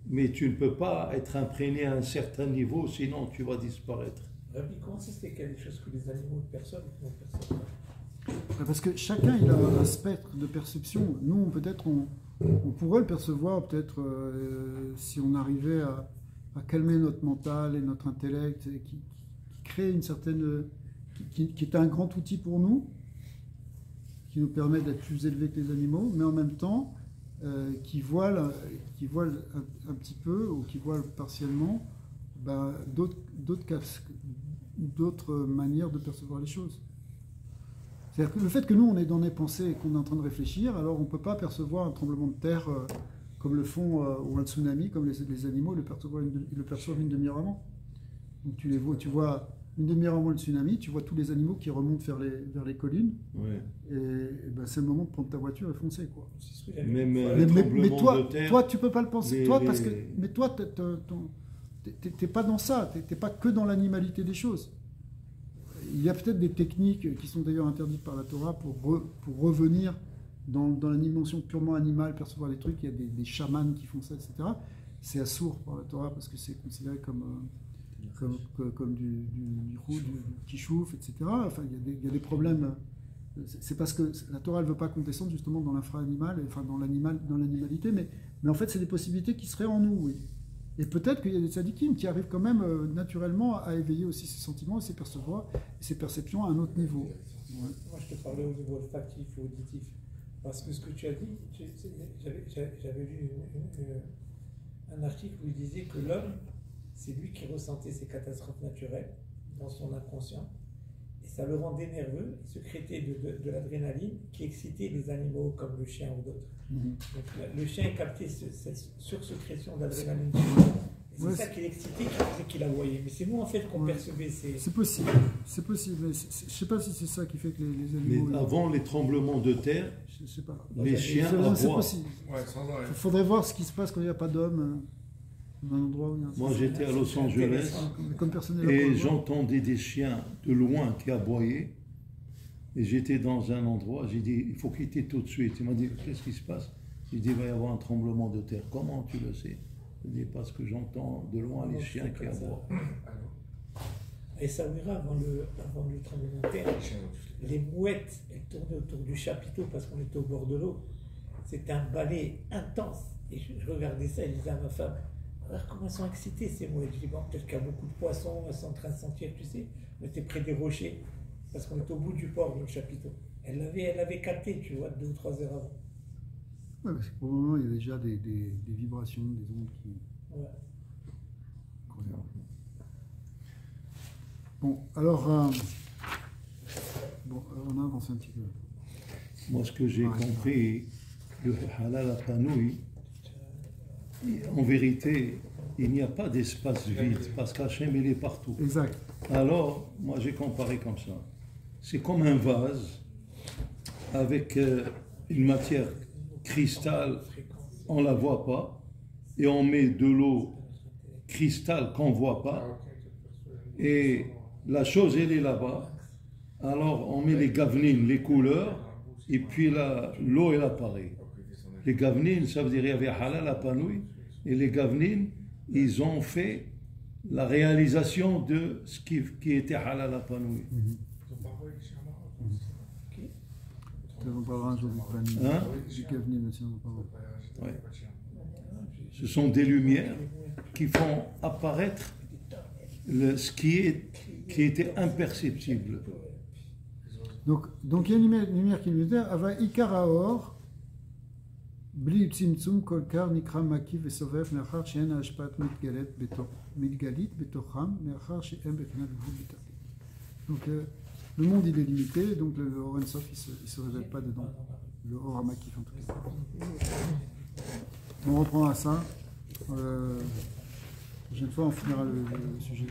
mais tu ne peux pas être imprégné à un certain niveau, sinon tu vas disparaître. Rabbi, comment ça se fait qu'il y a des choses que les animaux perçoivent et qu'on ne perçoit pas? Parce que chacun il a un spectre de perception. Nous, peut-être, on pourrait le percevoir, peut-être si on arrivait à calmer notre mental et notre intellect, et qui crée une certaine... Qui est un grand outil pour nous, qui nous permet d'être plus élevés que les animaux, mais en même temps qui voile un petit peu, ou qui voile partiellement d'autres manières de percevoir les choses. C'est-à-dire que le fait que nous, on est dans des pensées et qu'on est en train de réfléchir, alors on ne peut pas percevoir un tremblement de terre comme le font, ou un tsunami, comme les animaux le perçoivent une demi-heure avant. Donc tu vois une demi-heure avant le tsunami, tu vois tous les animaux qui remontent vers les collines. Ouais. Et c'est le moment de prendre ta voiture et foncer, quoi. Mais toi, tu peux pas le penser. Mais toi, t'es pas dans ça. T'es pas que dans l'animalité des choses. il y a peut-être des techniques qui sont d'ailleurs interdites par la Torah pour revenir dans la dimension purement animale, percevoir les trucs. Il y a des chamans qui font ça, etc. C'est assourd par la Torah parce que c'est considéré comme du kishouf, etc. Enfin, il y a des problèmes. C'est parce que la Torah ne veut pas qu'on descende justement dans l'infra-animal, enfin dans l'animalité, mais en fait, c'est des possibilités qui seraient en nous, oui. Et peut-être qu'il y a des tzadikim qui arrivent quand même naturellement à éveiller aussi ces sentiments, ces perceptions à un autre niveau. Ouais. Moi, je te parlais au niveau olfactif ou auditif. Parce que ce que tu as dit, j'avais lu un article où il disait que l'homme, c'est lui qui ressentait ces catastrophes naturelles dans son inconscient. Et ça le rendait nerveux, il sécrétait de l'adrénaline qui excitait les animaux comme le chien ou d'autres. Donc le chien captait cette sursécrétion d'adrénaline. C'est ça qui l'excitait, qui faisait qu'il la voyait. Mais c'est nous en fait qu'on percevait ces... C'est possible. Mais je ne sais pas si c'est ça qui fait que les animaux... Mais avant les tremblements de terre, je sais pas. Les chiens aboient. C'est possible. Ouais, sans arrêt. Il faudrait voir ce qui se passe quand il n'y a pas d'hommes dans un endroit où il y a un... Moi j'étais à Los Angeles et j'entendais des chiens de loin qui aboyaient. Et j'étais dans un endroit, j'ai dit, il faut quitter tout de suite. Il m'a dit, qu'est-ce qui se passe? J'ai dit, il va y avoir un tremblement de terre. Comment tu le sais? Il dit, parce que j'entends de loin les chiens qui aboient. Et Saouira, avant le tremblement de terre, les mouettes, elles tournaient autour du chapiteau parce qu'on était au bord de l'eau. C'était un balai intense. Et je regardais ça et je disais à ma femme, alors comment elles sont excitées ces mouettes? Je dis, bon, peut-être qu'il y a beaucoup de poissons, elles sont en train de sentir, tu sais. On était près des rochers. Parce qu'on est au bout du port, dans le chapiteau. Elle l'avait capté, tu vois, 2 ou 3 heures avant. Ouais, parce que pour le moment, il y a déjà des vibrations, des ondes qui... Ouais. Bon, alors... on a avancé un petit peu. Moi, ce que j'ai compris, le halal à panouille, en vérité, il n'y a pas d'espace vide, parce qu'Hachem, il est partout. Exact. Alors, moi, j'ai comparé comme ça. C'est comme un vase avec une matière cristal, on ne la voit pas, et on met de l'eau cristal qu'on ne voit pas, et la chose, elle est là-bas. Alors, on met les gavnines, les couleurs, et puis l'eau, elle apparaît. Les gavnines, ça veut dire qu'il y avait halal à panouille, et les gavnines, ils ont fait la réalisation de ce qui était halal à panouille. On parlera un jour du Gavnine, monsieur. Ouais. Ce sont des lumières qui font apparaître ce qui était imperceptible. Donc il y a une lumière qui nous dit Ava Ikaraor, Bli Tzimtzum Kolkar Nikra Maki Vesovef Merchar She'en Hashpat Mitgalit Betocham Merchar She'en Befnat Vul Bitati. Donc le monde il est limité, donc le Or En Sof il se révèle pas dedans. Le Or HaMakif en tout cas. On reprendra ça. La prochaine fois on finira le sujet.